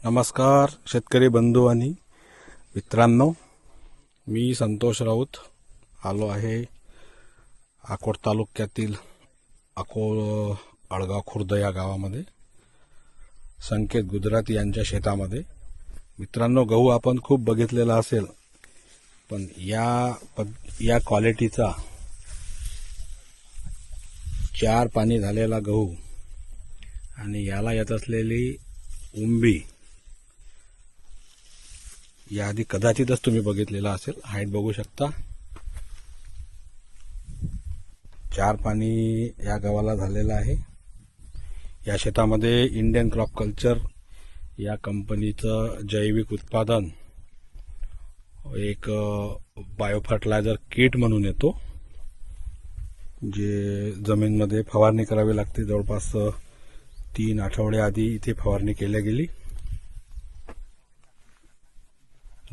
नमस्कार शेतकरी बंधू आणि मित्रांनो, मी संतोष राऊत आलो आहे अकोट तालुक्यातील अळगाव खुर्द या गावामध्ये संकेत गुजरात यांच्या शेतामध्ये. मित्रांनो, गहू आपण खूप बघितलेला असेल, पण या क्वालिटीचा 4 पाणी झालेला गहू आणि याला येत असलेली उंबी याआधी कदाचितच तुम्ही बघितलेला असेल. हाईट बघू शकता. 4 पाणी या गव्हाला झालेला आहे. या शेतामध्ये इंडियन क्रॉप कल्चर या कंपनीचं जैविक उत्पादन एक बायो फर्टिलायझर किट म्हणून येतो, जे जमीनमध्ये फवारणी करावी लागते. जवळपास 3 आठवडे आधी इथे फवारणी केली गेली.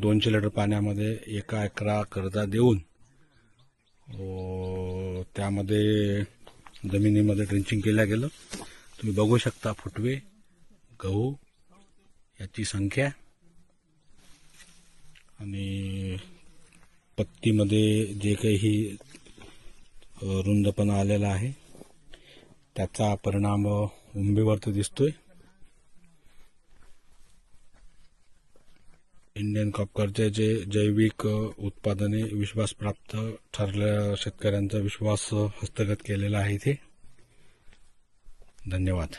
200 लिटर पाण्यामध्ये 1 एकरा कर्जा देऊन त्यामध्ये जमिनीमध्ये ड्रिंचिंग केलं गेलं. तुम्ही बघू शकता फुटवे, गहू याची संख्या आणि पत्तीमध्ये जे काही रुंदपणा आलेला आहे त्याचा परिणाम उंबीवरती दिसतोय. इंडियन क्रॉप कल्चरचे जैविक उत्पादने विश्वासप्राप्त ठरलेल्या शेतकऱ्यांचा विश्वास हस्तगत केलेला आहे इथे. धन्यवाद.